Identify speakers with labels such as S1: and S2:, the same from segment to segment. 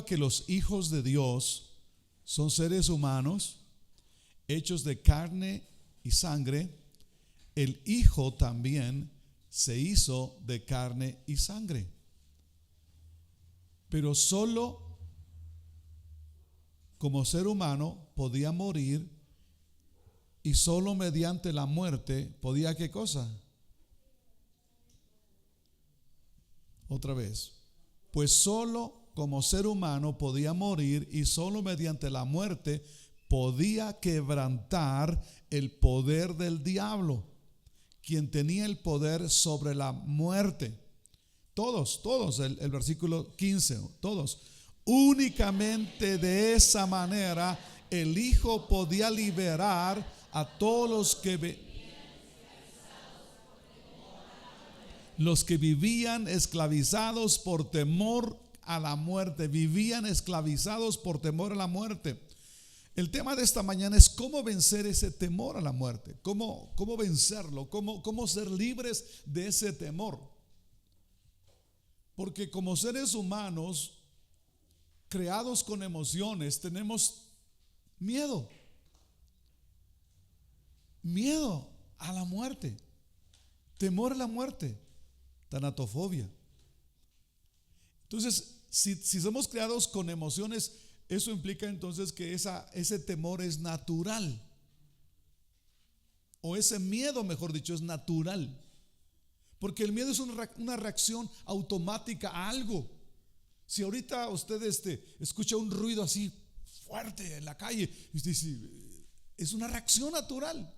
S1: a que los hijos de Dios son seres humanos hechos de carne y sangre, el Hijo también se hizo de carne y sangre. Pero solo como ser humano podía morir, y solo mediante la muerte podía, ¿qué cosa? Otra vez. Pues solo como ser humano podía morir, y solo mediante la muerte podía quebrantar el poder del diablo, quien tenía el poder sobre la muerte. Todos, el versículo 15, todos. Únicamente de esa manera el Hijo podía liberar a todos los que vivían esclavizados por temor a la muerte. Vivían esclavizados por temor a la muerte. El tema de esta mañana es cómo vencer ese temor a la muerte. Cómo vencerlo, cómo ser libres de ese temor. Porque como seres humanos creados con emociones, tenemos miedo a la muerte, temor a la muerte, tanatofobia. Entonces, si somos creados con emociones, eso implica entonces que ese temor es natural, o ese miedo, mejor dicho, es natural, porque el miedo es una reacción automática a algo. Si ahorita usted escucha un ruido así fuerte en la calle, usted dice, es una reacción natural.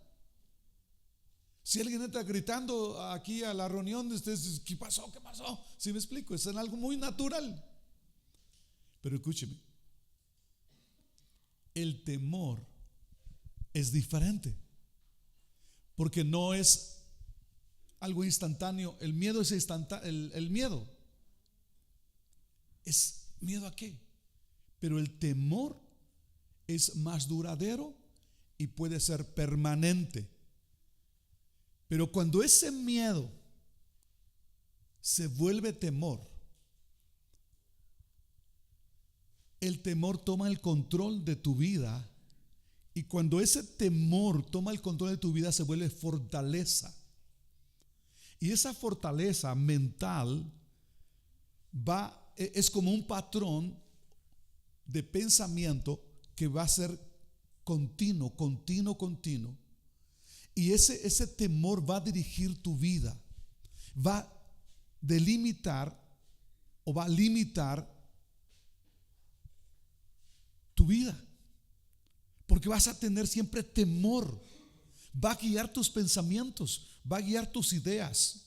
S1: Si alguien está gritando aquí a la reunión, usted dice, ¿qué pasó? ¿Qué pasó? ¿Sí me explico? Es algo muy natural. Pero escúcheme, el temor es diferente, porque no es algo instantáneo. El miedo es instantáneo. El miedo es miedo a qué, pero el temor es más duradero y puede ser permanente. Pero cuando ese miedo se vuelve temor, el temor toma el control de tu vida, y cuando ese temor toma el control de tu vida se vuelve fortaleza, y esa fortaleza mental es como un patrón de pensamiento que va a ser continuo, y ese temor va a dirigir tu vida, va a delimitar o va a limitar tu vida, porque vas a tener siempre temor. Va a guiar tus pensamientos, va a guiar tus ideas,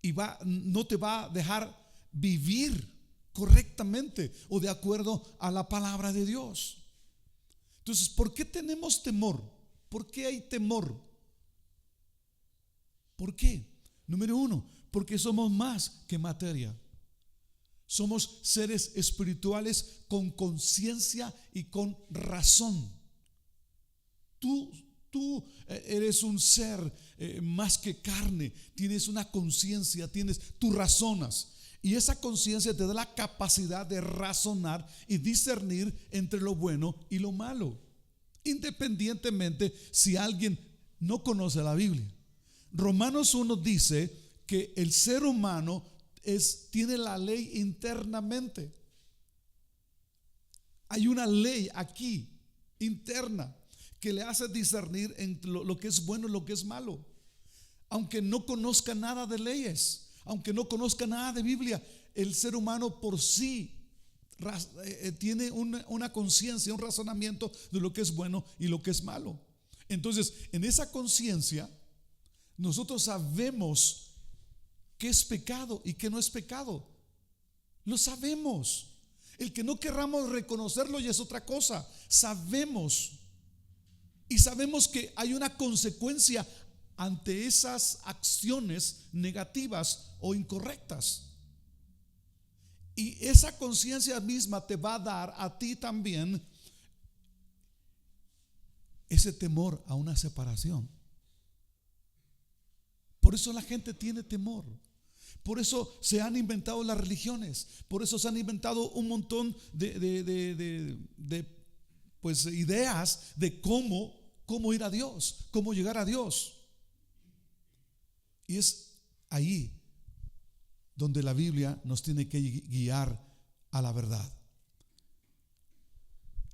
S1: y no te va a dejar vivir correctamente o de acuerdo a la palabra de Dios. Entonces, ¿por qué tenemos temor? ¿Por qué hay temor? ¿Por qué? Número uno, porque somos más que materia. Somos seres espirituales con conciencia y con razón. Tú eres un ser más que carne. Tienes una conciencia, tú razonas. Y esa conciencia te da la capacidad de razonar y discernir entre lo bueno y lo malo, independientemente si alguien no conoce la Biblia. Romanos 1 dice que el ser humano tiene la ley internamente. Hay una ley aquí interna que le hace discernir entre lo que es bueno y lo que es malo. Aunque no conozca nada de leyes, aunque no conozca nada de Biblia, el ser humano por sí tiene una conciencia, un razonamiento de lo que es bueno y lo que es malo. Entonces, en esa conciencia, nosotros sabemos qué es pecado y qué no es pecado. Lo sabemos. El que no querramos reconocerlo ya es otra cosa. Sabemos. Y sabemos que hay una consecuencia ante esas acciones negativas o incorrectas. Y esa conciencia misma te va a dar a ti también ese temor a una separación. Por eso la gente tiene temor, Por eso se han inventado las religiones. Por eso se han inventado un montón pues, ideas de cómo ir a Dios, cómo llegar a Dios. Y es ahí donde la Biblia nos tiene que guiar a la verdad.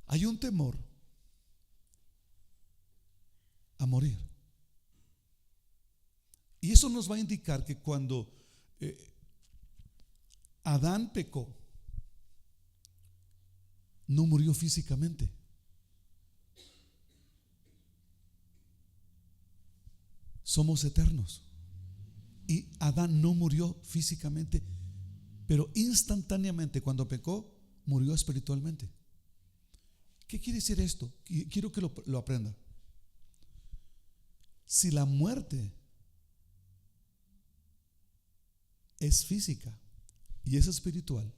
S1: Hay un temor a morir. Y eso nos va a indicar que cuando Adán pecó, no murió físicamente. Somos eternos. Y Adán no murió físicamente, pero instantáneamente cuando pecó, murió espiritualmente. ¿Qué quiere decir esto? Quiero que lo aprenda. Si la muerte es física y es espiritual,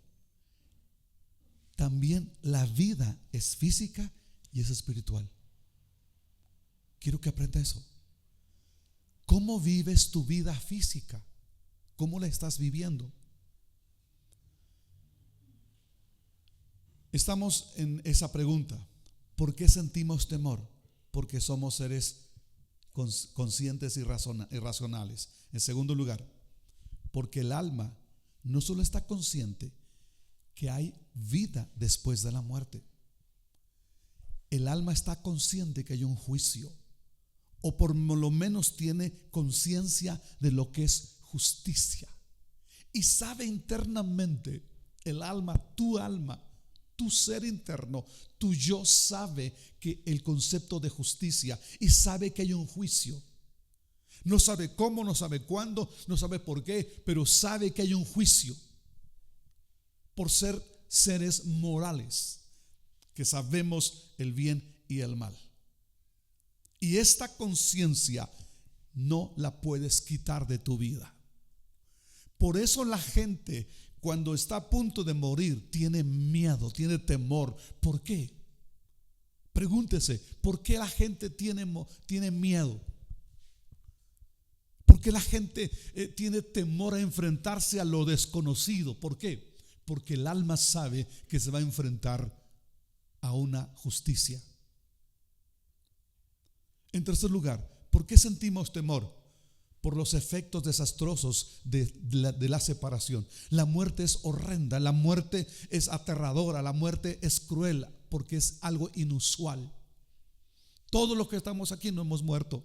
S1: también la vida es física y es espiritual. Quiero que aprenda eso. ¿Cómo vives tu vida física? ¿Cómo la estás viviendo? Estamos en esa pregunta. ¿Por qué sentimos temor? Porque somos seres conscientes y racionales. En segundo lugar, porque el alma no solo está consciente que hay vida después de la muerte. El alma está consciente que hay un juicio, o por lo menos tiene conciencia de lo que es justicia, y sabe internamente el alma, tu ser interno, tu yo sabe que el concepto de justicia, y sabe que hay un juicio. No sabe cómo, no sabe cuándo, no sabe por qué, pero sabe que hay un juicio por ser seres morales que sabemos el bien y el mal. Y esta conciencia no la puedes quitar de tu vida. Por eso la gente, cuando está a punto de morir, tiene miedo, tiene temor. ¿Por qué? Pregúntese, ¿por qué la gente tiene miedo? ¿Por qué la gente tiene temor a enfrentarse a lo desconocido? ¿Por qué? Porque el alma sabe que se va a enfrentar a una justicia. En tercer lugar, ¿por qué sentimos temor? Por los efectos desastrosos de la separación. La muerte es horrenda, la muerte es aterradora, la muerte es cruel, porque es algo inusual. Todos los que estamos aquí no hemos muerto,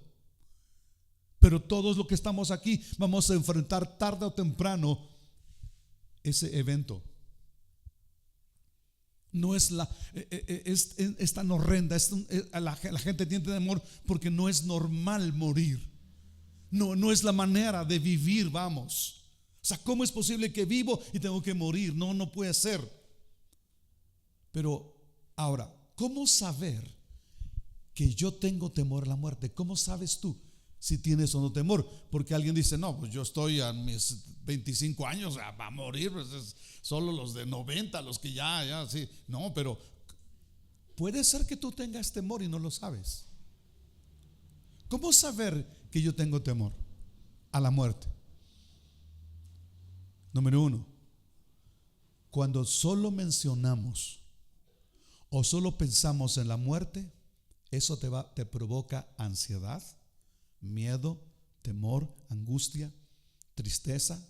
S1: pero todos los que estamos aquí vamos a enfrentar tarde o temprano ese evento. No es tan horrenda, la gente tiene temor porque no es normal morir. No es la manera de vivir, vamos. O sea, ¿cómo es posible que vivo y tengo que morir? No puede ser. Pero ahora, ¿cómo saber que yo tengo temor a la muerte? ¿Cómo sabes tú si tienes o no temor? Porque alguien dice, no, pues yo estoy a mis 25 años, va a morir, pues es solo los de 90, los que ya, sí. No, pero puede ser que tú tengas temor y no lo sabes. ¿Cómo saber que yo tengo temor a la muerte? Número 1, cuando solo mencionamos o solo pensamos en la muerte, eso te provoca ansiedad, miedo, temor, angustia, tristeza.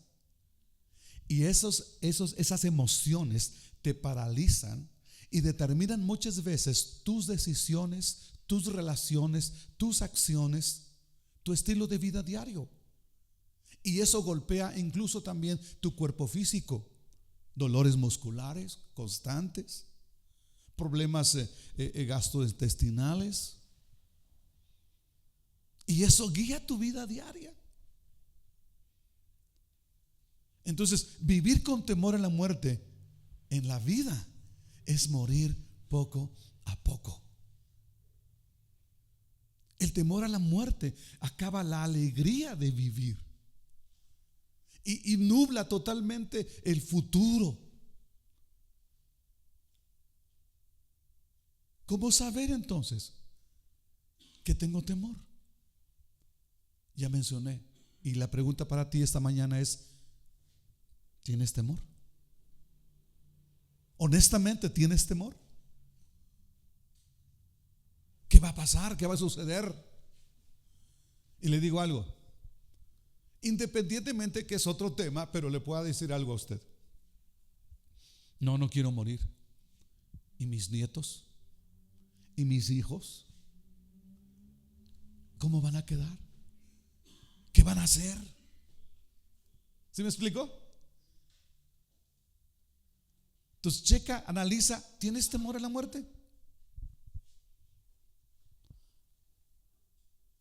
S1: Y esas emociones te paralizan y determinan muchas veces tus decisiones, tus relaciones, tus acciones, tu estilo de vida diario. Y eso golpea incluso también tu cuerpo físico. Dolores musculares constantes, problemas gastrointestinales. Y eso guía tu vida diaria. Entonces, vivir con temor a la muerte en la vida es morir poco a poco. El temor a la muerte acaba la alegría de vivir y nubla totalmente el futuro. ¿Cómo saber entonces que tengo temor? Ya mencioné, y la pregunta para ti esta mañana es: ¿Tienes temor? Honestamente, ¿tienes temor? ¿Qué va a pasar? ¿Qué va a suceder? Y le digo algo, independientemente que es otro tema, pero le puedo decir algo a usted. No quiero morir. ¿Y mis nietos? ¿Y mis hijos? ¿Cómo van a quedar? ¿Qué van a hacer? ¿Sí me explico? Entonces checa, analiza. ¿Tienes temor a la muerte?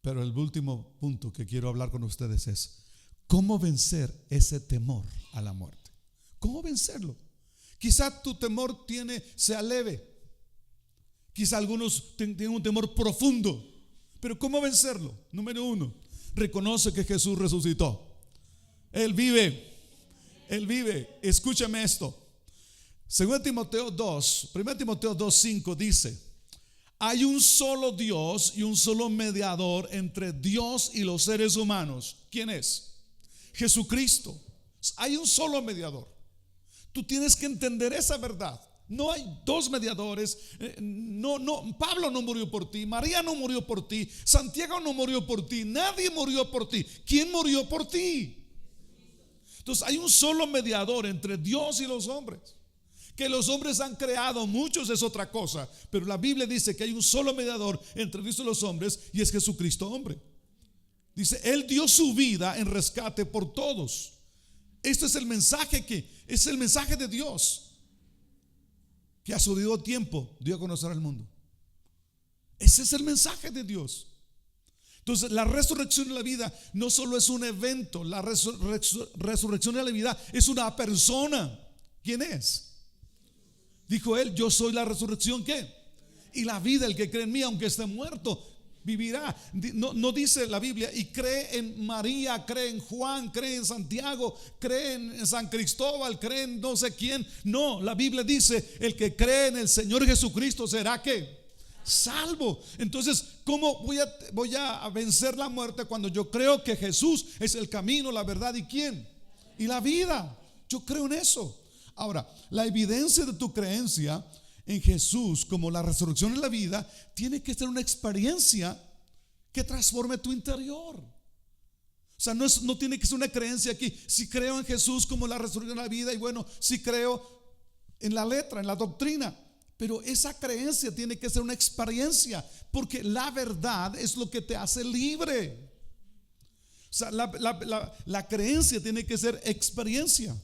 S1: Pero el último punto que quiero hablar con ustedes es ¿cómo vencer ese temor a la muerte? ¿Cómo vencerlo? Quizá tu temor sea leve. Quizá algunos tienen un temor profundo. Pero ¿cómo vencerlo? Número 1, reconoce que Jesús resucitó. Él vive. Él vive. Escúchame esto. 1 Timoteo 2:5 dice: hay un solo Dios y un solo mediador entre Dios y los seres humanos. ¿Quién es? Jesucristo. Hay un solo mediador. Tú tienes que entender esa verdad. No hay dos mediadores. Pablo no murió por ti, María no murió por ti, Santiago no murió por ti, nadie murió por ti. ¿Quién murió por ti? Entonces hay un solo mediador entre Dios y los hombres. Que los hombres han creado muchos es otra cosa, pero la Biblia dice que hay un solo mediador entre Dios y los hombres, y es Jesucristo hombre. Dice, Él dio su vida en rescate por todos. Este es el mensaje de Dios, que a su debido tiempo dio a conocer al mundo. Ese es el mensaje de Dios. Entonces la resurrección de la vida no solo es un evento, la resurrección de la vida es una persona. ¿Quién es? Dijo Él, yo soy la resurrección, ¿qué? Y la vida, el que cree en mí, aunque esté muerto, vivirá. No dice la Biblia, y cree en María, cree en Juan, cree en Santiago, cree en San Cristóbal, cree en no sé quién. No, la Biblia dice, el que cree en el Señor Jesucristo será ¿qué? Salvo. Entonces, ¿cómo voy a vencer la muerte cuando yo creo que Jesús es el camino, la verdad y quién? Y la vida. Yo creo en eso. Ahora, la evidencia de tu creencia en Jesús como la resurrección y la vida tiene que ser una experiencia que transforme tu interior. O sea, no tiene que ser una creencia aquí. Si creo en Jesús como la resurrección y la vida, y bueno, si creo en la letra, en la doctrina, pero esa creencia tiene que ser una experiencia, porque la verdad es lo que te hace libre. O sea, la creencia tiene que ser experiencia.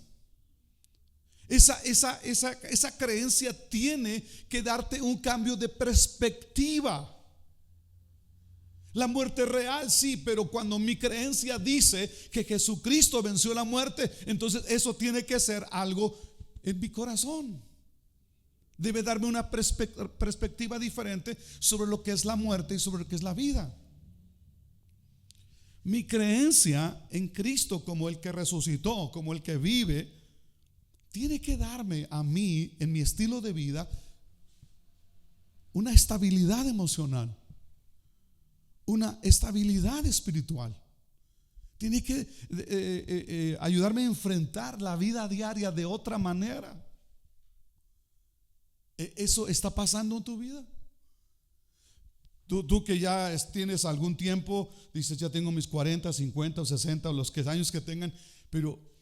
S1: Esa creencia tiene que darte un cambio de perspectiva. La muerte es real, sí, pero cuando mi creencia dice que Jesucristo venció la muerte, entonces eso tiene que ser algo en mi corazón. Debe darme una perspectiva diferente sobre lo que es la muerte y sobre lo que es la vida. Mi creencia en Cristo como el que resucitó, como el que vive, tiene que darme a mí, en mi estilo de vida, una estabilidad emocional, una estabilidad espiritual. Tiene que ayudarme a enfrentar la vida diaria de otra manera. ¿Eso está pasando en tu vida? Tú que ya tienes algún tiempo, dices, ya tengo mis 40, 50 o 60 o los años que tengan, pero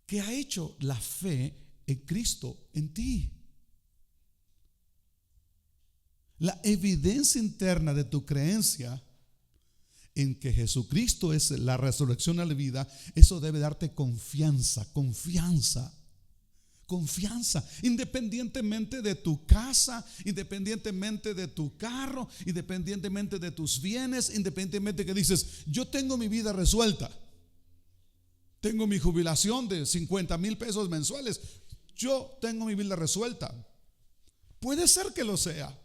S1: ¿qué ha hecho la fe en Cristo en ti? La evidencia interna de tu creencia en que Jesucristo es la resurrección a la vida, eso debe darte confianza, independientemente de tu casa, independientemente de tu carro, independientemente de tus bienes, independientemente de que dices, yo tengo mi vida resuelta. Tengo mi jubilación de 50,000 pesos mensuales. Yo tengo mi vida resuelta. Puede ser que lo sea,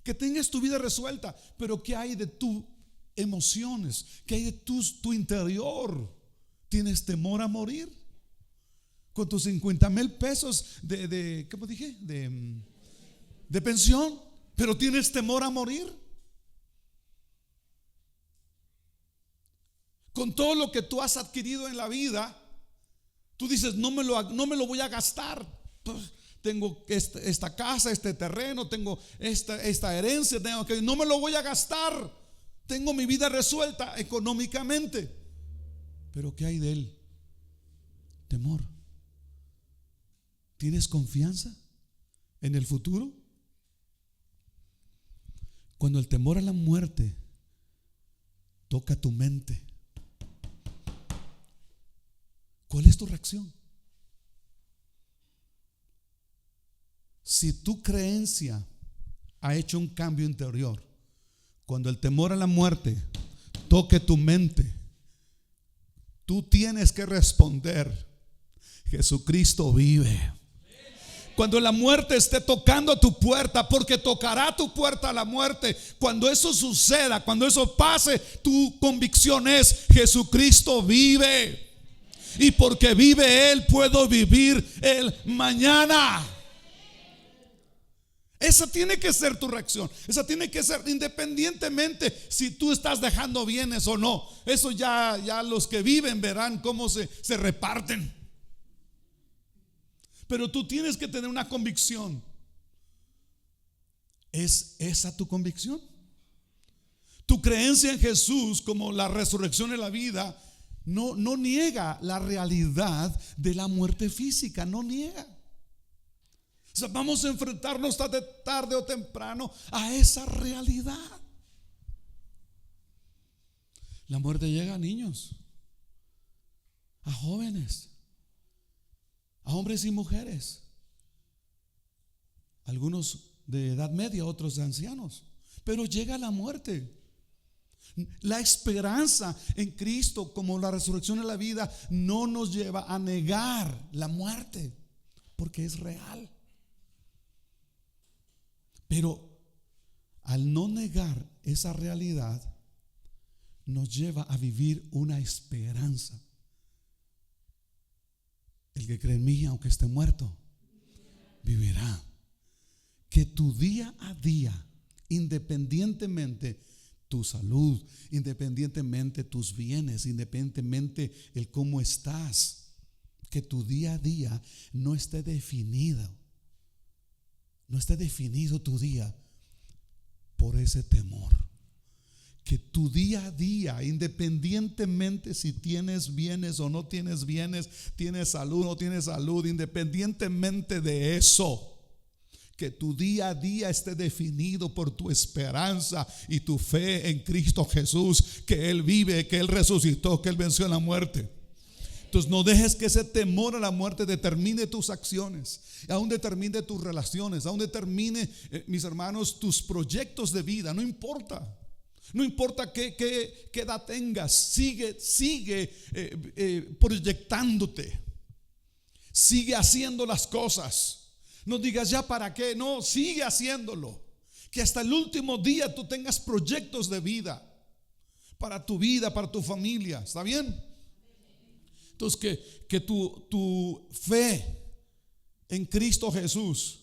S1: que tengas tu vida resuelta, pero ¿qué hay de tus emociones? ¿Qué hay de tu interior? ¿Tienes temor a morir? Con tus 50,000 pesos ¿cómo dije? De pensión, pero ¿tienes temor a morir? Con todo lo que tú has adquirido en la vida, Tú dices, no me lo voy a gastar. Pues, tengo esta casa, este terreno, tengo esta herencia, no me lo voy a gastar. Tengo mi vida resuelta económicamente. Pero ¿qué hay de él? Temor. ¿Tienes confianza en el futuro? Cuando el temor a la muerte toca tu mente, ¿cuál es tu reacción? Si tu creencia ha hecho un cambio interior, cuando el temor a la muerte toque tu mente, tú tienes que responder: Jesucristo vive. Cuando la muerte esté tocando a tu puerta, porque tocará tu puerta la muerte, cuando eso suceda, cuando eso pase, tu convicción es: Jesucristo vive. Y porque vive Él, puedo vivir el mañana. Esa tiene que ser tu reacción. Esa tiene que ser independientemente si tú estás dejando bienes o no. Eso ya los que viven verán cómo se reparten. Pero tú tienes que tener una convicción. ¿Es esa tu convicción? Tu creencia en Jesús como la resurrección y la vida no niega la realidad de la muerte física, no niega. O sea, vamos a enfrentarnos tarde o temprano a esa realidad. La muerte llega a niños, a jóvenes, a hombres y mujeres, algunos de edad media, otros de ancianos, pero llega la muerte. La esperanza en Cristo como la resurrección de la vida no nos lleva a negar la muerte, porque es real. Pero al no negar esa realidad, nos lleva a vivir una esperanza. El que cree en mí, aunque esté muerto, vivirá. Que tu día a día, independientemente tu salud, independientemente tus bienes, independientemente el cómo estás, que tu día a día no esté definido. No esté definido tu día por ese temor. Que tu día a día, independientemente si tienes bienes o no tienes bienes, tienes salud o no tienes salud, independientemente de eso, que tu día a día esté definido por tu esperanza y tu fe en Cristo Jesús, que Él vive, que Él resucitó, que Él venció la muerte. Entonces no dejes que ese temor a la muerte determine tus acciones, aún determine tus relaciones, aún determine, mis hermanos, tus proyectos de vida. No importa. No importa qué edad tengas, sigue proyectándote. Sigue haciendo las cosas. No digas ya para qué, no, sigue haciéndolo. Que hasta el último día tú tengas proyectos de vida para tu familia. ¿Está bien? Entonces que tu fe en Cristo Jesús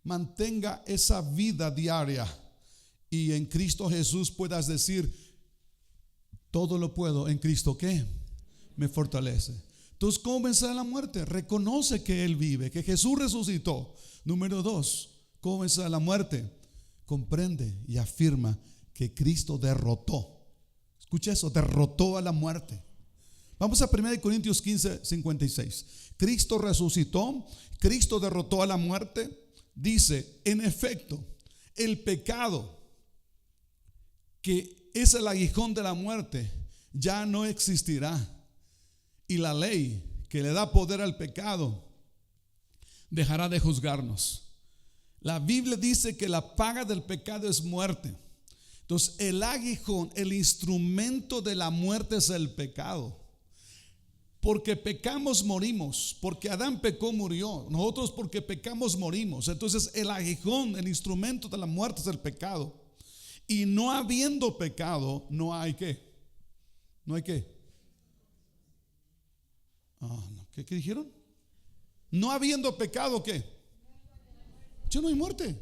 S1: mantenga esa vida diaria, y en Cristo Jesús puedas decir: todo lo puedo en Cristo que me fortalece. Entonces, ¿cómo vencer la muerte? Reconoce que Él vive, que Jesús resucitó. Número 2, ¿cómo vencer la muerte? Comprende y afirma que Cristo derrotó. Escucha eso, derrotó a la muerte. Vamos a 1 Corintios 15, 56. Cristo resucitó, Cristo derrotó a la muerte. Dice: en efecto, el pecado, que es el aguijón de la muerte, ya no existirá. Y la ley que le da poder al pecado dejará de juzgarnos. La Biblia dice que la paga del pecado es muerte. Entonces el aguijón, el instrumento de la muerte es el pecado. Porque pecamos morimos, porque Adán pecó murió, nosotros porque pecamos morimos. Entonces el aguijón, el instrumento de la muerte es el pecado. Y no habiendo pecado, no hay ¿qué? No hay ¿qué? No. ¿Qué dijeron? No habiendo pecado, ¿qué? Ya no hay muerte.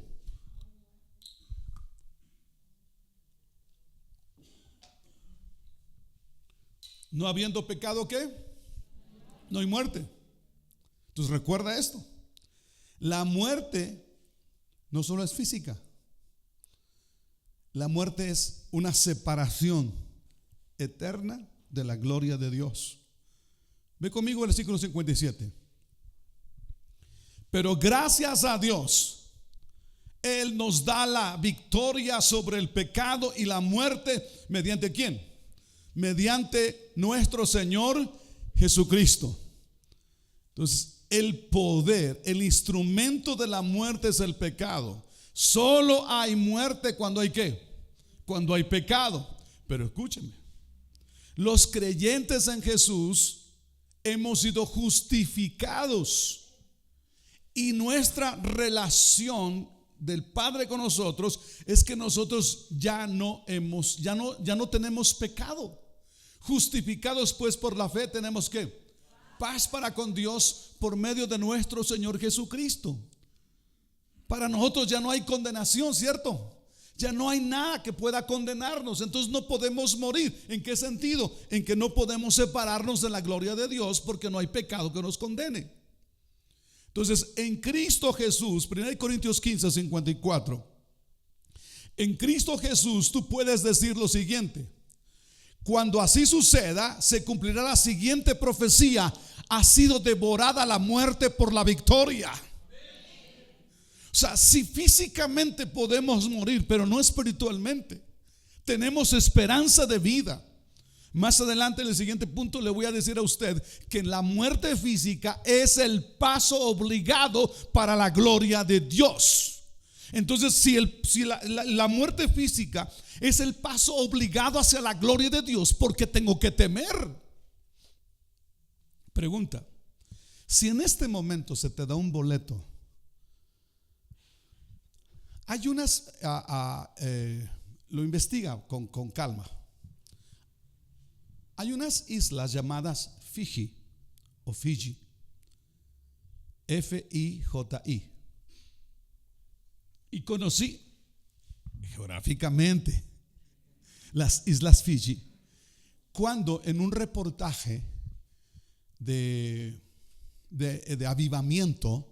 S1: No habiendo pecado, ¿qué? no hay muerte. Entonces recuerda esto. La muerte no solo es física. La muerte es una separación eterna de la gloria de Dios. Ve conmigo el versículo 57. Pero gracias a Dios, Él nos da la victoria sobre el pecado y la muerte. ¿Mediante quién? Mediante nuestro Señor Jesucristo. Entonces, el poder, el instrumento de la muerte es el pecado. Solo hay muerte cuando hay ¿qué? Cuando hay pecado. Pero escúcheme, los creyentes en Jesús hemos sido justificados. Y nuestra relación del Padre con nosotros es que nosotros ya no tenemos pecado. Justificados pues por la fe tenemos ¿qué? Paz para con Dios por medio de nuestro Señor Jesucristo. Para nosotros ya no hay condenación, ¿cierto? Ya no hay nada que pueda condenarnos. Entonces no podemos morir. ¿En qué sentido? En que no podemos separarnos de la gloria de Dios porque no hay pecado que nos condene. Entonces, en Cristo Jesús, 1 Corintios 15, 54. En Cristo Jesús tú puedes decir lo siguiente: cuando así suceda, se cumplirá la siguiente profecía: ha sido devorada la muerte por la victoria. O sea, si físicamente podemos morir, pero no espiritualmente, tenemos esperanza de vida. Más adelante en el siguiente punto le voy a decir a usted que la muerte física es el paso obligado para la gloria de Dios. Entonces, si la muerte física es el paso obligado hacia la gloria de Dios, ¿por qué tengo que temer? Pregunta: si en este momento se te da un boleto, hay unas, lo investiga con calma. Hay unas islas llamadas Fiji o Fiji, F-I-J-I. Y conocí geográficamente las islas Fiji cuando en un reportaje de avivamiento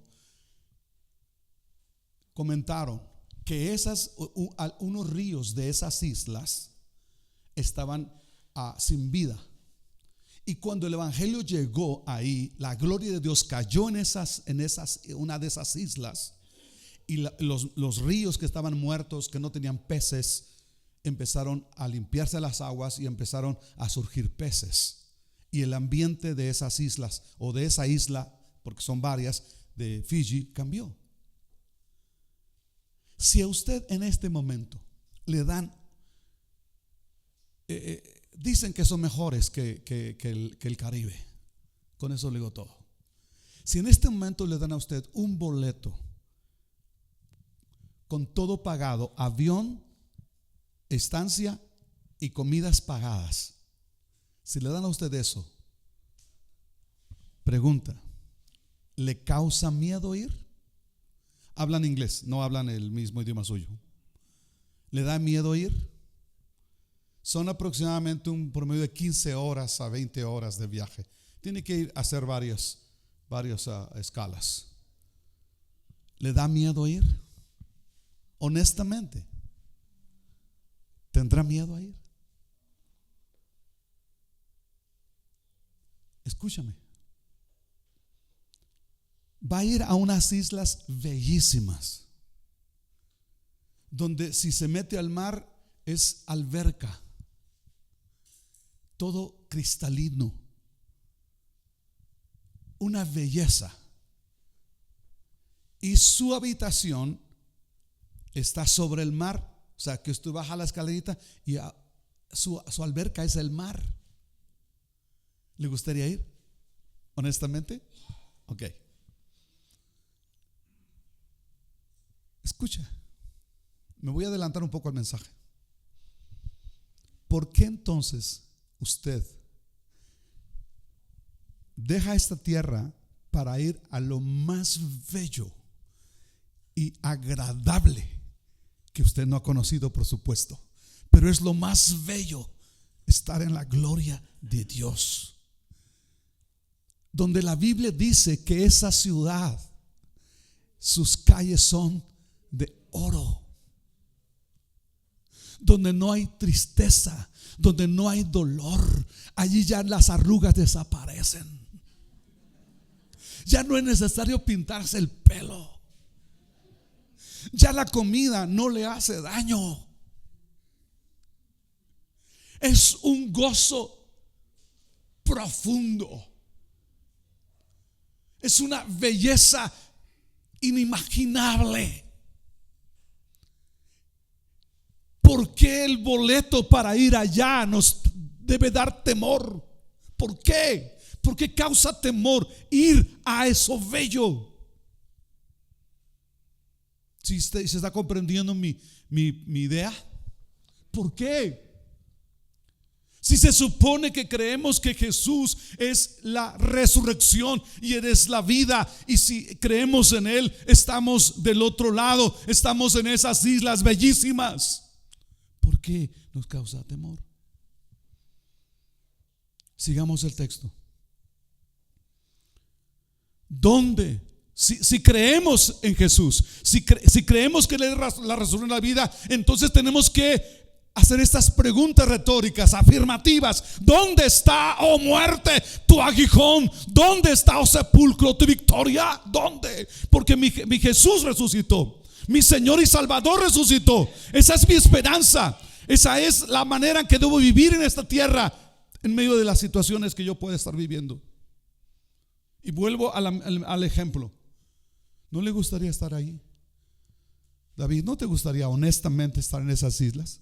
S1: comentaron que unos ríos de esas islas estaban sin vida. Y cuando el evangelio llegó ahí, la gloria de Dios cayó en una de esas islas, y los ríos que estaban muertos, que no tenían peces, empezaron a limpiarse las aguas y empezaron a surgir peces. Y el ambiente de esas islas, o de esa isla, porque son varias, de Fiji, cambió. Si a usted en este momento le dan dicen que son mejores que el Caribe. Con eso le digo todo. Si en este momento le dan a usted un boleto con todo pagado, avión, estancia y comidas pagadas, si le dan a usted eso, pregunta: ¿le causa miedo ir? Hablan inglés, no hablan el mismo idioma suyo. ¿Le da miedo ir? Son aproximadamente un promedio de 15 horas a 20 horas de viaje. Tiene que ir a hacer varias escalas. ¿Le da miedo ir? Honestamente, ¿tendrá miedo a ir? Escúchame. Va a ir a unas islas bellísimas, donde si se mete al mar es alberca, todo cristalino, una belleza. Y su habitación está sobre el mar. O sea, que usted baja la escalerita y su alberca es el mar. ¿Le gustaría ir? Honestamente. Ok. Escucha, me voy a adelantar un poco al mensaje. ¿Por qué entonces usted deja esta tierra para ir a lo más bello y agradable que usted no ha conocido, por supuesto, pero es lo más bello, estar en la gloria de Dios? donde la Biblia dice que esa ciudad, sus calles son de oro, donde no hay tristeza, donde no hay dolor. Allí ya las arrugas desaparecen. Ya no es necesario pintarse el pelo. Ya la comida no le hace daño. Es un gozo profundo. Es una belleza inimaginable. ¿Por qué el boleto para ir allá nos debe dar temor? ¿Por qué? ¿Por qué causa temor ir a eso bello? Si se está comprendiendo mi idea. ¿Por qué? Si se supone que creemos que Jesús es la resurrección y Él es la vida, y si creemos en Él, estamos del otro lado, estamos en esas islas bellísimas, ¿por qué nos causa temor? Sigamos el texto. ¿Dónde? Si creemos en Jesús, si creemos que Él es la resurrección de la vida, entonces tenemos que hacer estas preguntas retóricas, afirmativas. ¿Dónde está, oh muerte, tu aguijón? ¿Dónde está, oh sepulcro, tu victoria? ¿Dónde? Porque mi Jesús resucitó, mi Señor y Salvador resucitó. Esa es mi esperanza. Esa es la manera en que debo vivir en esta tierra, en medio de las situaciones que yo pueda estar viviendo. Y vuelvo al ejemplo. ¿No le gustaría estar ahí? David, ¿no te gustaría honestamente estar en esas islas?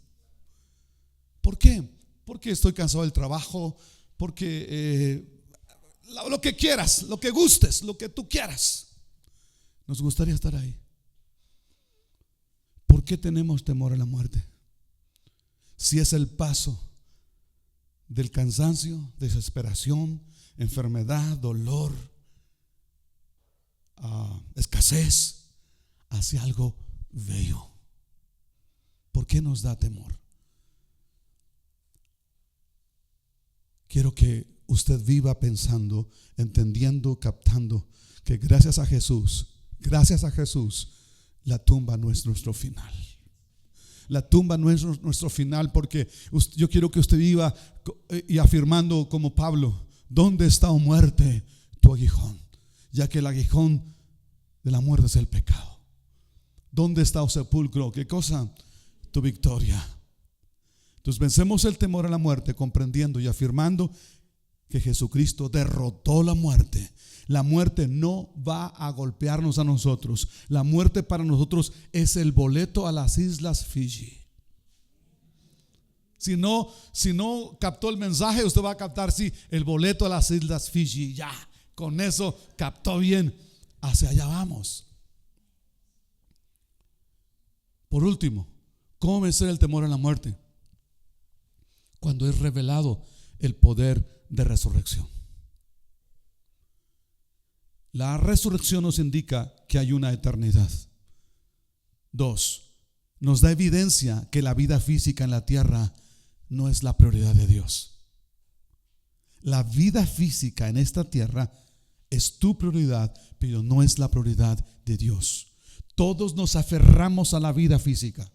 S1: ¿Por qué? Porque estoy cansado del trabajo, porque lo que quieras, lo que gustes, lo que tú quieras. Nos gustaría estar ahí. ¿Por qué tenemos temor a la muerte? Si es el paso del cansancio, desesperación, enfermedad, dolor, escasez, hacia algo bello. ¿Por qué nos da temor? Quiero que usted viva pensando, entendiendo, captando que gracias a Jesús, la tumba no es nuestro final. La tumba no es nuestro final, porque yo quiero que usted viva y afirmando como Pablo: ¿dónde está, oh muerte, tu aguijón? Ya que el aguijón de la muerte es el pecado. ¿Dónde está, oh sepulcro? ¿Qué cosa? Tu victoria. Entonces vencemos el temor a la muerte comprendiendo y afirmando que Jesucristo derrotó la muerte. La muerte no va a golpearnos a nosotros. La muerte para nosotros es el boleto a las islas Fiji. Si no captó el mensaje, usted va a captar, sí, el boleto a las islas Fiji. Ya, con eso captó bien. Hacia allá vamos. Por último, ¿cómo vencer el temor a la muerte? Cuando es revelado el poder de resurrección. La resurrección nos indica que hay una eternidad. 2, nos da evidencia que la vida física en la tierra no es la prioridad de Dios. La vida física en esta tierra es tu prioridad, pero no es la prioridad de Dios. Todos nos aferramos a la vida física.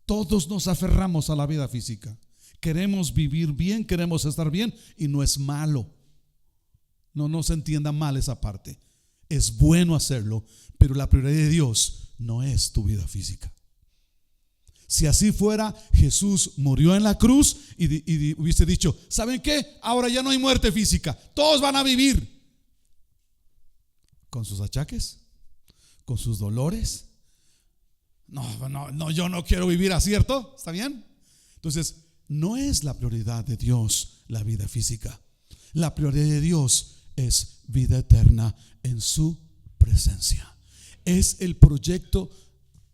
S1: Todos nos aferramos a la vida física. Queremos vivir bien, queremos estar bien, y no es malo. No se entienda mal esa parte. Es bueno hacerlo, pero la prioridad de Dios no es tu vida física. Si así fuera, Jesús murió en la cruz y hubiese dicho: ¿saben qué? Ahora ya no hay muerte física. Todos van a vivir con sus achaques, con sus dolores. No, yo no quiero vivir así, ¿cierto? ¿Está bien? Entonces, no es la prioridad de Dios la vida física. La prioridad de Dios es vida eterna en su presencia. Es el proyecto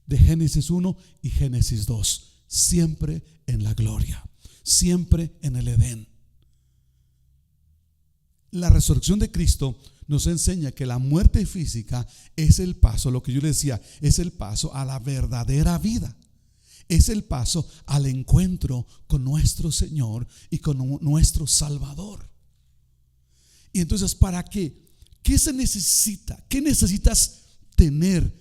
S1: de Génesis 1 y Génesis 2, siempre en la gloria, siempre en el Edén. La resurrección de Cristo nos enseña que la muerte física es el paso, lo que yo le decía, es el paso a la verdadera vida. Es el paso al encuentro con nuestro Señor y con nuestro Salvador. Y entonces, ¿para qué? ¿Qué se necesita? ¿Qué necesitas tener?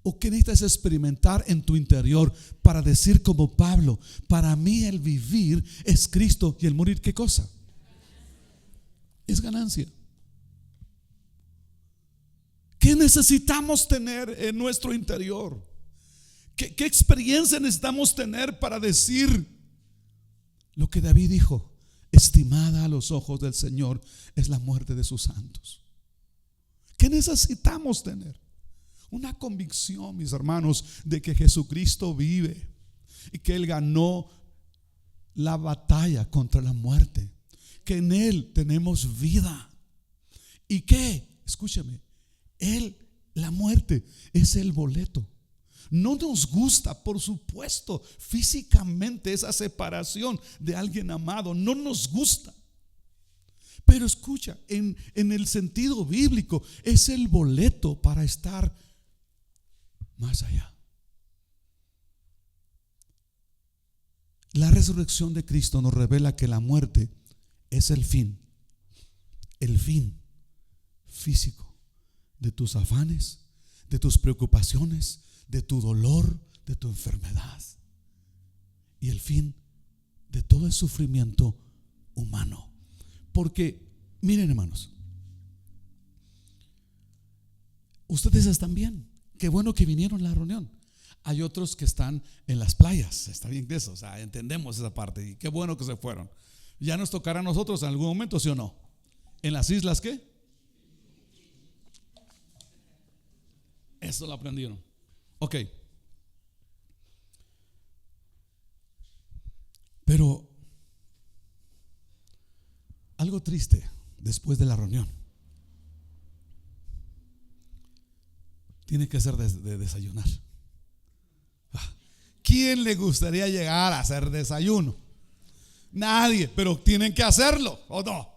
S1: ¿O qué necesitas experimentar en tu interior para decir como Pablo: para mí el vivir es Cristo y el morir, ¿qué cosa? Es ganancia. ¿Qué necesitamos tener en nuestro interior? ¿Qué experiencia necesitamos tener para decir lo que David dijo? Estimada a los ojos del Señor es la muerte de sus santos. ¿Qué necesitamos tener? Una convicción, mis hermanos, de que Jesucristo vive y que Él ganó la batalla contra la muerte, que en Él tenemos vida y que, escúchame, Él, la muerte, es el boleto. No nos gusta, por supuesto, físicamente esa separación de alguien amado, no nos gusta. Pero escucha, en el sentido bíblico, es el boleto para estar más allá. La resurrección de Cristo nos revela que la muerte es el fin físico de tus afanes, de tus preocupaciones, de tu dolor, de tu enfermedad, y el fin de todo el sufrimiento humano. Porque miren, hermanos, ustedes están bien. Qué bueno que vinieron a la reunión. Hay otros que están en las playas. Está bien de eso, o sea, entendemos esa parte. Y qué bueno que se fueron. Ya nos tocará a nosotros en algún momento, ¿sí o no? ¿En las islas qué? Eso lo aprendieron. Ok. Pero algo triste después de la reunión tiene que ser de desayunar. ¿Quién le gustaría llegar a hacer desayuno? Nadie, pero tienen que hacerlo, ¿o no?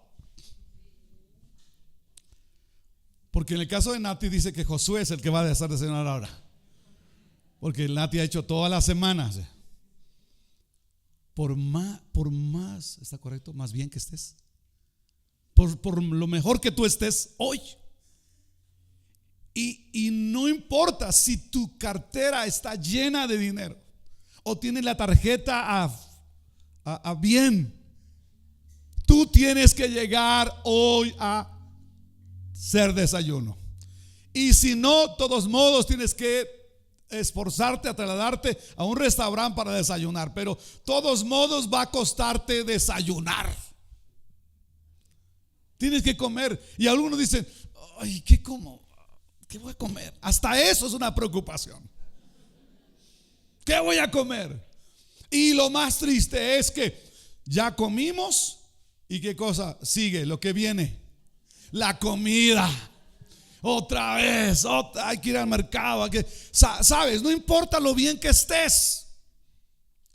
S1: Porque en el caso de Nati dice que Josué es el que va a hacer desayunar ahora, porque el Nati ha hecho todas las semanas. Por más, ¿está correcto? Más bien que estés, por lo mejor que tú estés hoy. Y no importa si tu cartera está llena de dinero o tienes la tarjeta a bien, tú tienes que llegar hoy a hacer desayuno. Y si no, de todos modos tienes que esforzarte a trasladarte a un restaurante para desayunar, pero de todos modos va a costarte desayunar. Tienes que comer. Y algunos dicen: ay, ¿qué como? ¿Qué voy a comer? Hasta eso es una preocupación. ¿Qué voy a comer? Y lo más triste es que ya comimos. ¿Y qué cosa sigue? Lo que viene, la comida. Otra vez, hay que ir al mercado. Sabes, no importa lo bien que estés,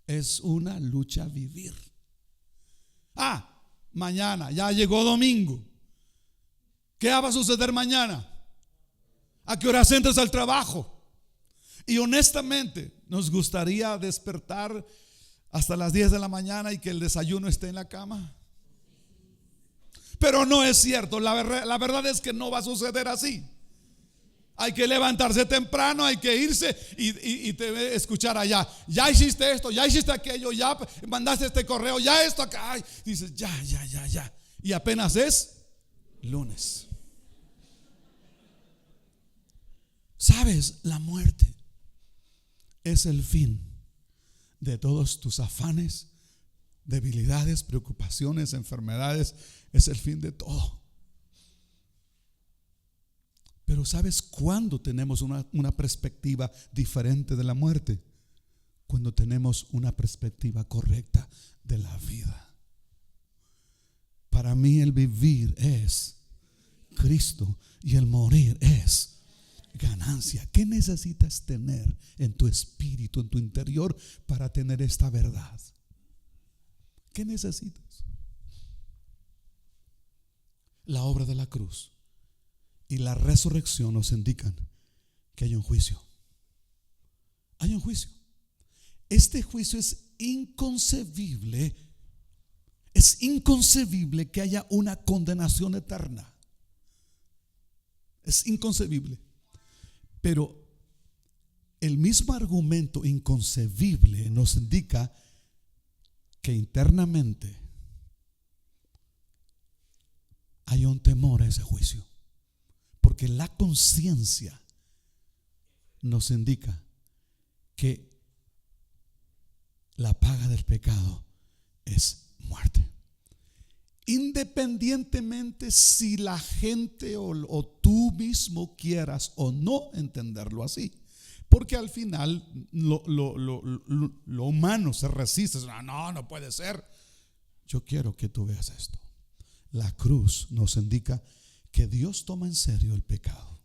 S1: es una lucha vivir. Mañana, ya llegó domingo. ¿Qué va a suceder mañana? ¿A qué horas entras al trabajo? Y honestamente, nos gustaría despertar hasta las 10 de la mañana y que el desayuno esté en la cama. Pero no es cierto. La verdad es que no va a suceder así. Hay que levantarse temprano, hay que irse y te escuchar allá: ya hiciste esto, ya hiciste aquello, ya mandaste este correo, ya esto acá. Ay, dices ya. Y apenas es lunes. Sabes, la muerte es el fin de todos tus afanes, debilidades, preocupaciones, enfermedades. Es el fin de todo. Pero ¿sabes cuándo tenemos una perspectiva diferente de la muerte? Cuando tenemos una perspectiva correcta de la vida. Para mí el vivir es Cristo y el morir es ganancia. ¿Qué necesitas tener en tu espíritu, en tu interior, para tener esta verdad? ¿Qué necesitas? La obra de la cruz y la resurrección nos indican que hay un juicio. Hay un juicio. Este juicio es inconcebible Es inconcebible que haya una condenación eterna. Es inconcebible. Pero el mismo argumento inconcebible nos indica que internamente hay un temor a ese juicio. Porque la conciencia nos indica que la paga del pecado es muerte. Independientemente si la gente o tú mismo quieras o no entenderlo así. Porque al final lo humano se resiste. No puede ser. Yo quiero que tú veas esto. La cruz nos indica que Dios toma en serio el pecado.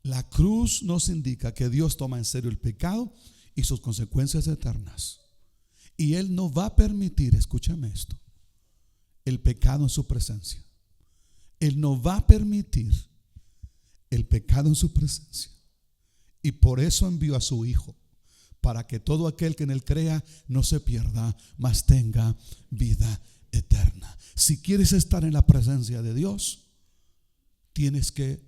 S1: La cruz nos indica que Dios toma en serio el pecado y sus consecuencias eternas. Y Él no va a permitir, escúchame esto, el pecado en su presencia. Él no va a permitir el pecado en su presencia. Y por eso envió a su Hijo, para que todo aquel que en Él crea no se pierda, mas tenga vida eterna. Si quieres estar en la presencia de Dios, tienes que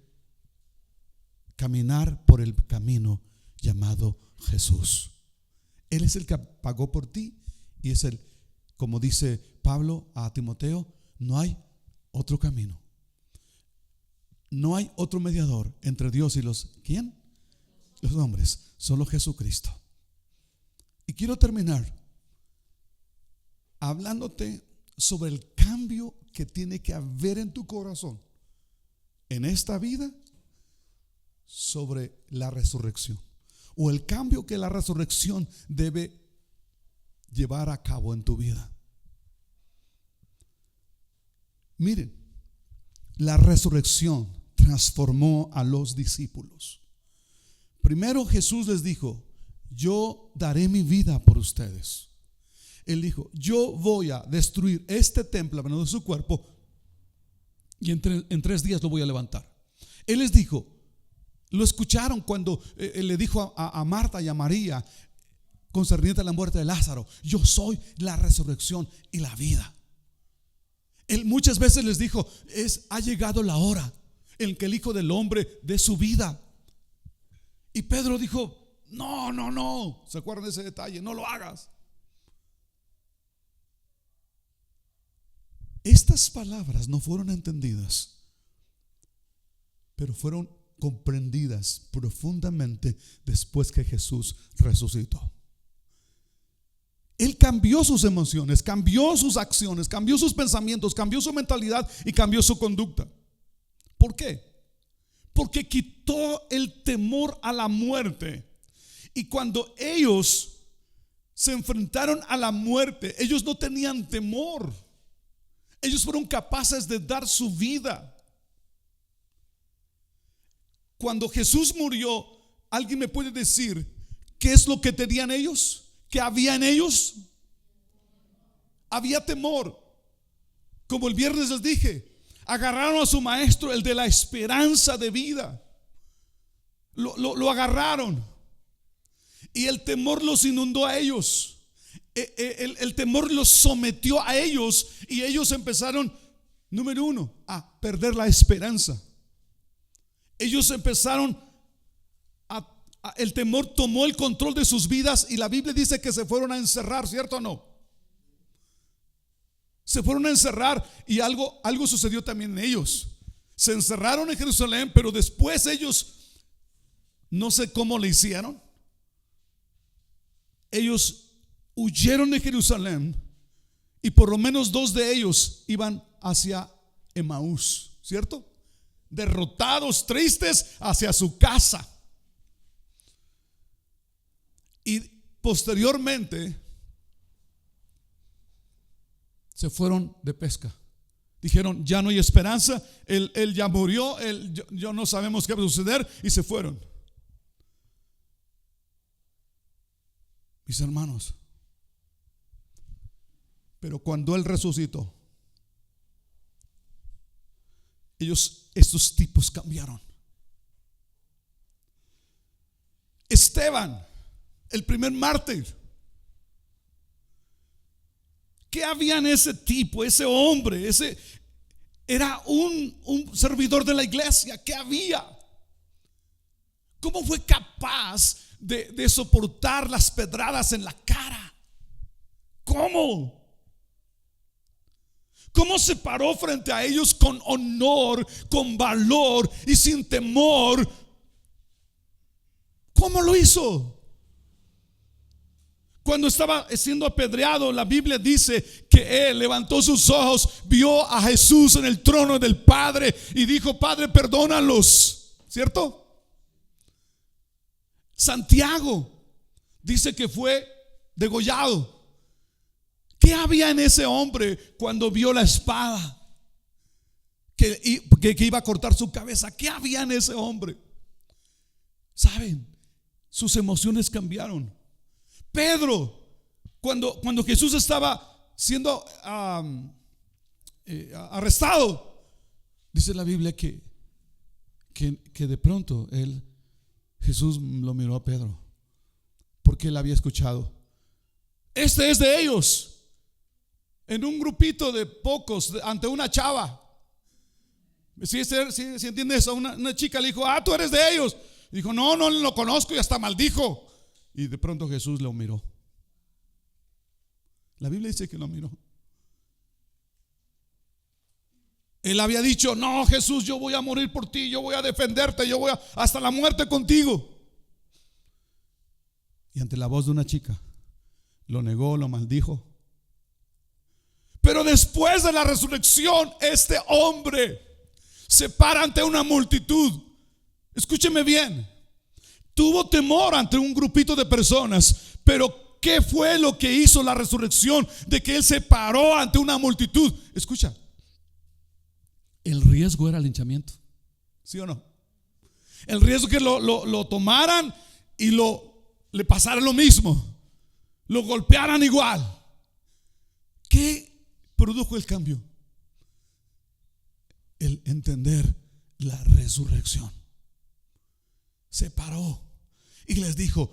S1: caminar por el camino llamado Jesús. Él es el que pagó por ti y es el, como dice Pablo a Timoteo, no hay otro camino. No hay otro mediador entre Dios y ¿quién? Los hombres, solo Jesucristo. Y quiero terminar hablándote sobre el cambio que tiene que haber en tu corazón en esta vida sobre la resurrección, o el cambio que la resurrección debe llevar a cabo en tu vida. Miren, la resurrección transformó a los discípulos. Primero Jesús les dijo: yo daré mi vida por ustedes. Él dijo: yo voy a destruir este templo de su cuerpo y en 3 días lo voy a levantar. Él les dijo, lo escucharon cuando le dijo a Marta y a María concerniente a la muerte de Lázaro: yo soy la resurrección y la vida. Él muchas veces les dijo: ha llegado la hora en que el Hijo del Hombre dé su vida. Y Pedro dijo: no. ¿Se acuerdan de ese detalle? No lo hagas. Estas palabras no fueron entendidas, pero fueron comprendidas profundamente después que Jesús resucitó. Él cambió sus emociones, cambió sus acciones, cambió sus pensamientos, cambió su mentalidad y cambió su conducta. ¿Por qué? Porque quitó el temor a la muerte. Y cuando ellos se enfrentaron a la muerte, ellos no tenían temor. Ellos fueron capaces de dar su vida. Cuando Jesús murió, ¿alguien me puede decir qué es lo que tenían ellos? ¿Qué había en ellos? Había temor. Como el viernes les dije, agarraron a su maestro, el de la esperanza de vida. Lo agarraron y el temor los inundó a ellos. El temor los sometió a ellos y ellos empezaron, número 1, a perder la esperanza. Ellos empezaron el temor tomó el control de sus vidas y la Biblia dice que se fueron a encerrar, ¿cierto o no? Se fueron a encerrar y algo sucedió también en ellos. Se encerraron en Jerusalén, pero después ellos, no sé cómo le hicieron, ellos huyeron de Jerusalén y por lo menos 2 de ellos iban hacia Emaús, ¿cierto? Derrotados, tristes, hacia su casa. Y posteriormente se fueron de pesca. Dijeron: ya no hay esperanza, él ya murió, yo no sabemos qué va a suceder, y se fueron. Mis hermanos, pero cuando él resucitó, estos tipos cambiaron. Esteban, el primer mártir, ¿Qué había en ese tipo, ese hombre? Ese era un servidor de la iglesia. ¿Qué había? ¿Cómo fue capaz de soportar las pedradas en la cara? ¿Cómo? ¿Cómo se paró frente a ellos con honor, con valor y sin temor? ¿Cómo lo hizo? Cuando estaba siendo apedreado, la Biblia dice que él levantó sus ojos, vio a Jesús en el trono del Padre y dijo: Padre, perdónalos. ¿Cierto? Santiago dice que fue degollado. ¿Qué había en ese hombre cuando vio la espada que iba a cortar su cabeza? ¿Qué había en ese hombre? ¿Saben? Sus emociones cambiaron. Pedro, cuando Jesús estaba siendo arrestado, dice la Biblia que de pronto Jesús lo miró a Pedro, porque él había escuchado: este es de ellos. En un grupito de pocos, ante una chava. Si entiende eso, una chica le dijo: tú eres de ellos. Dijo: no lo conozco, y hasta maldijo. Y de pronto Jesús lo miró. La Biblia dice que lo miró. Él había dicho: no, Jesús, yo voy a morir por ti, yo voy a defenderte, yo voy hasta la muerte contigo. Y ante la voz de una chica, lo negó, lo maldijo. Pero después de la resurrección, este hombre se para ante una multitud. Escúcheme bien. Tuvo temor ante un grupito de personas, pero ¿qué fue lo que hizo la resurrección? De que él se paró ante una multitud. Escucha, el riesgo era el linchamiento, ¿sí o no? El riesgo que lo tomaran y le pasara lo mismo, lo golpearan igual. ¿Qué produjo el cambio? El entender la resurrección. Se paró y les dijo: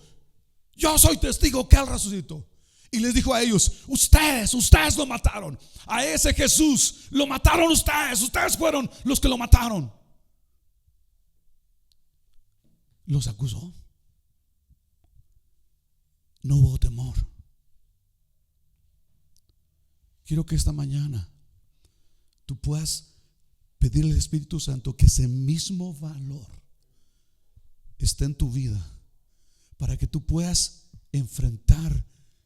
S1: yo soy testigo que él resucitó. Y les dijo a ellos: ustedes lo mataron. A ese Jesús lo mataron ustedes fueron los que lo mataron. Los acusó. No hubo temor. Quiero que esta mañana tú puedas pedirle al Espíritu Santo que ese mismo valor esté en tu vida, para que tú puedas enfrentar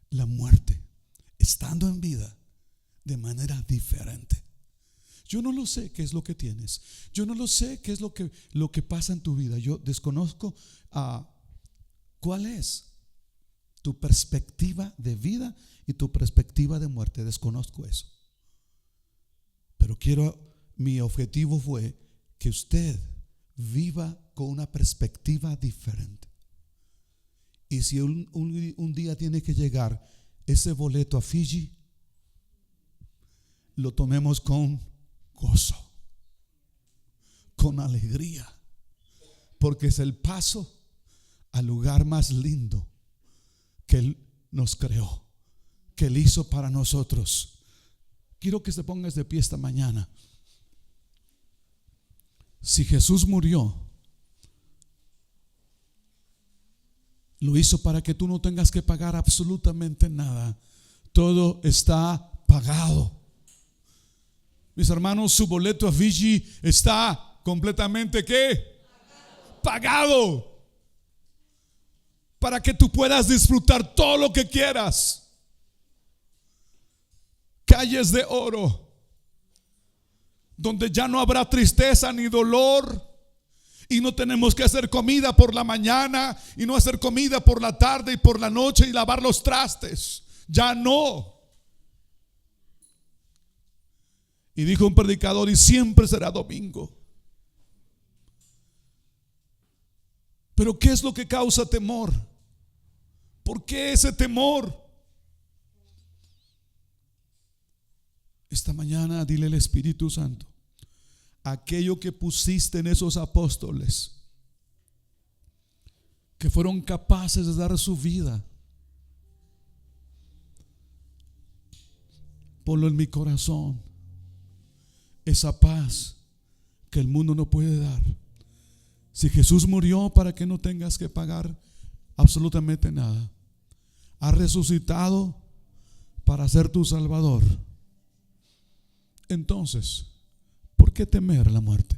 S1: la muerte estando en vida de manera diferente. Yo no lo sé qué es lo que tienes. Yo no lo sé qué es lo que pasa en tu vida. Yo desconozco cuál es tu perspectiva de vida y tu perspectiva de muerte. Desconozco eso. Pero mi objetivo fue que usted viva con una perspectiva diferente. Y si un día tiene que llegar ese boleto a Fiji, lo tomemos con gozo, con alegría, porque es el paso al lugar más lindo que Él nos creó, que Él hizo para nosotros. Quiero que se pongas de pie esta mañana. Si Jesús murió, lo hizo para que tú no tengas que pagar absolutamente nada. Todo está pagado. Mis hermanos, su boleto a Fiji está completamente ¿qué? Pagado. Para que tú puedas disfrutar todo lo que quieras. Calles de oro, donde ya no habrá tristeza ni dolor, y no tenemos que hacer comida por la mañana y no hacer comida por la tarde y por la noche y lavar los trastes. Ya no. Y dijo un predicador: y siempre será domingo. Pero ¿qué es lo que causa temor? ¿Por qué ese temor? Esta mañana dile al Espíritu Santo: aquello que pusiste en esos apóstoles, que fueron capaces de dar su vida Ponlo en mi corazón. Esa paz que el mundo no puede dar. Si Jesús murió para que no tengas que pagar absolutamente nada, ha resucitado para ser tu Salvador, entonces, ¿por qué temer a la muerte?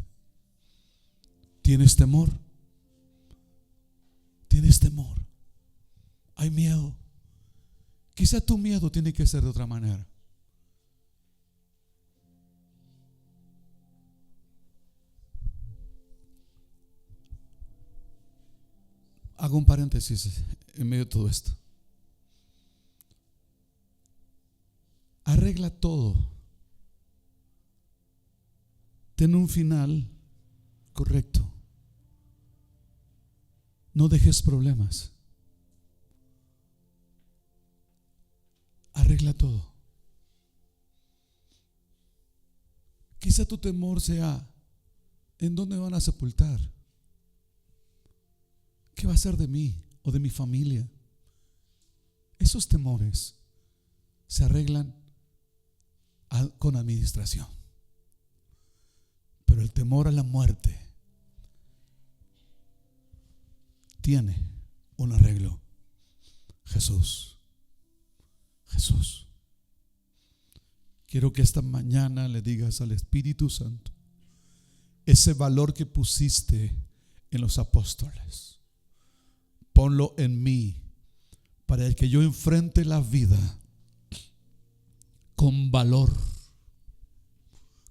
S1: ¿Tienes temor? ¿Tienes temor? ¿Hay miedo? Quizá tu miedo tiene que ser de otra manera. Hago un paréntesis en medio de todo esto. Arregla todo. Ten un final correcto. No dejes problemas. Arregla todo. Quizá tu temor sea: ¿en dónde me van a sepultar? ¿Qué va a ser de mí o de mi familia? Esos temores se arreglan con administración. Pero el temor a la muerte tiene un arreglo. Jesús. Jesús. Quiero que esta mañana le digas al Espíritu Santo: ese valor que pusiste en los apóstoles, ponlo en mí, para el que yo enfrente la vida con valor.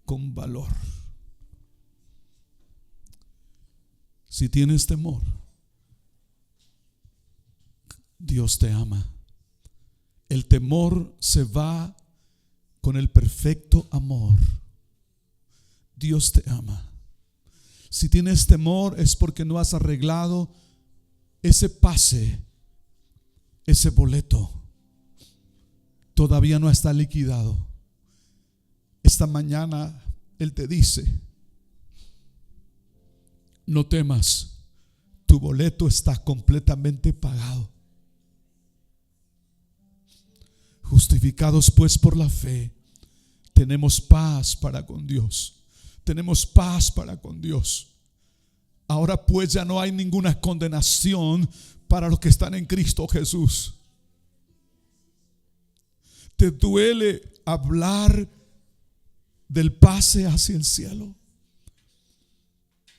S1: Con valor. Si tienes temor, Dios te ama. El temor se va con el perfecto amor. Dios te ama. Si tienes temor es porque no has arreglado ese pase, ese boleto. Todavía no está liquidado. Esta mañana Él te dice: no temas, tu boleto está completamente pagado. Justificados pues por la fe, tenemos paz para con Dios. Tenemos paz para con Dios. Ahora pues ya no hay ninguna condenación para los que están en Cristo Jesús. ¿Te duele hablar del pase hacia el cielo?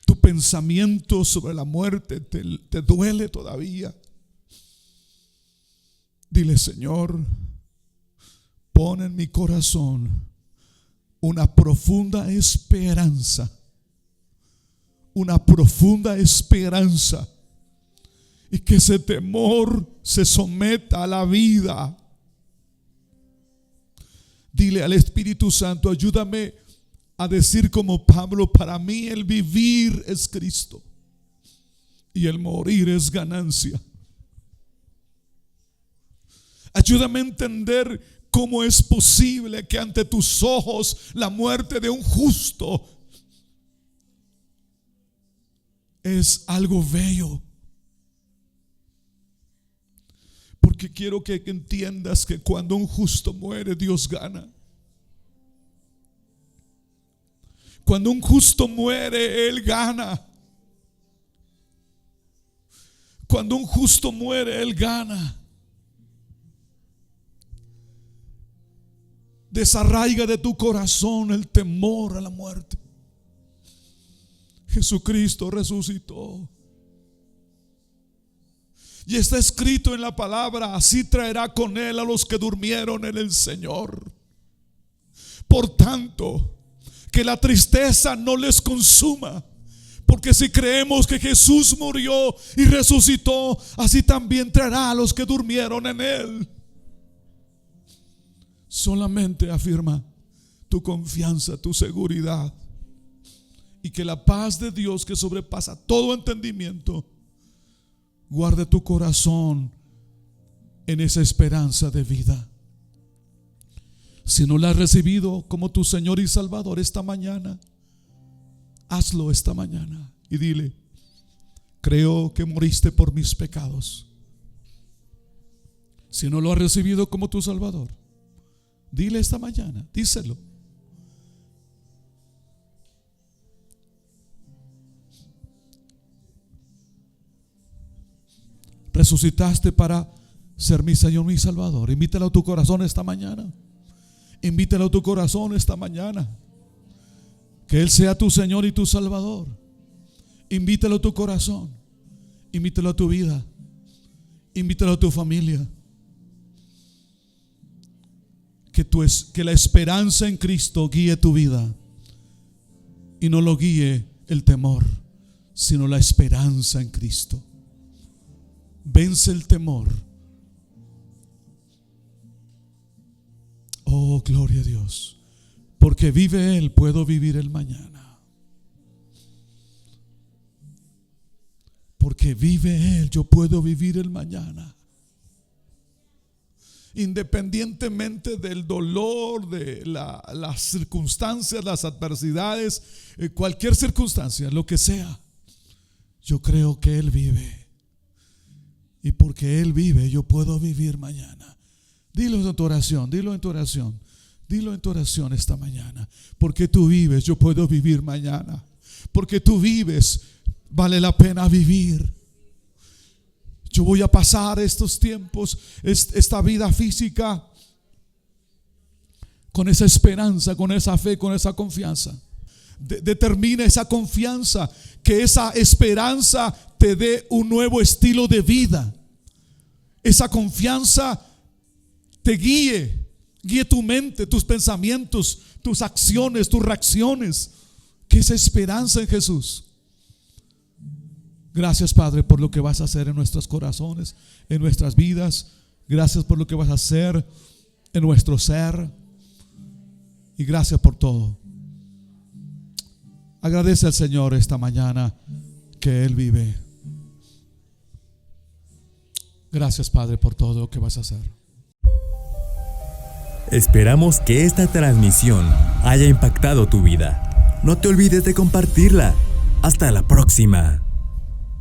S1: Tu pensamiento sobre la muerte te duele todavía. Dile: Señor, pon en mi corazón una profunda esperanza. Una profunda esperanza. Y que ese temor se someta a la vida. Dile al Espíritu Santo: ayúdame a decir como Pablo: para mí el vivir es Cristo y el morir es ganancia. Ayúdame a entender cómo es posible que ante tus ojos la muerte de un justo es algo bello. Porque quiero que entiendas que cuando un justo muere, Dios gana. Cuando un justo muere, Él gana. Cuando un justo muere, Él gana. Desarraiga de tu corazón el temor a la muerte. Jesucristo resucitó. Y está escrito en la palabra: así traerá con Él a los que durmieron en el Señor. Por tanto, que la tristeza no les consuma, porque si creemos que Jesús murió y resucitó, así también traerá a los que durmieron en Él. Solamente afirma tu confianza, tu seguridad, y que la paz de Dios, que sobrepasa todo entendimiento, guarde tu corazón en esa esperanza de vida. Si no la has recibido como tu Señor y Salvador esta mañana, hazlo esta mañana y dile: creo que moriste por mis pecados. Si no lo has recibido como tu Salvador, Dile esta mañana, díselo. Resucitaste para ser mi Señor, mi Salvador. Invítalo a tu corazón esta mañana. Invítalo a tu corazón esta mañana. Que Él sea tu Señor y tu Salvador. Invítalo a tu corazón. Invítalo a tu vida. Invítalo a tu familia. Que la esperanza en Cristo guíe tu vida. Y no lo guíe el temor, sino la esperanza en Cristo. Vence el temor. Oh, gloria a Dios. Porque vive Él, puedo vivir el mañana. Porque vive Él, yo puedo vivir el mañana. Independientemente del dolor, de las circunstancias, las adversidades, cualquier circunstancia, lo que sea, yo creo que Él vive. Y porque Él vive, yo puedo vivir mañana. Dilo en tu oración, dilo en tu oración. Dilo en tu oración esta mañana. Porque tú vives, yo puedo vivir mañana. Porque tú vives, vale la pena vivir. Yo voy a pasar estos tiempos, esta vida física, con esa esperanza, con esa fe, con esa confianza. Determina esa confianza, que esa esperanza te dé un nuevo estilo de vida. Esa confianza te guíe tu mente, tus pensamientos, tus acciones, tus reacciones. Que esa esperanza en Jesús. Gracias, Padre, por lo que vas a hacer en nuestros corazones, en nuestras vidas. Gracias por lo que vas a hacer en nuestro ser. Y gracias por todo. Agradece al Señor esta mañana que Él vive. Gracias, Padre, por todo lo que vas a hacer.
S2: Esperamos que esta transmisión haya impactado tu vida. No te olvides de compartirla. Hasta la próxima.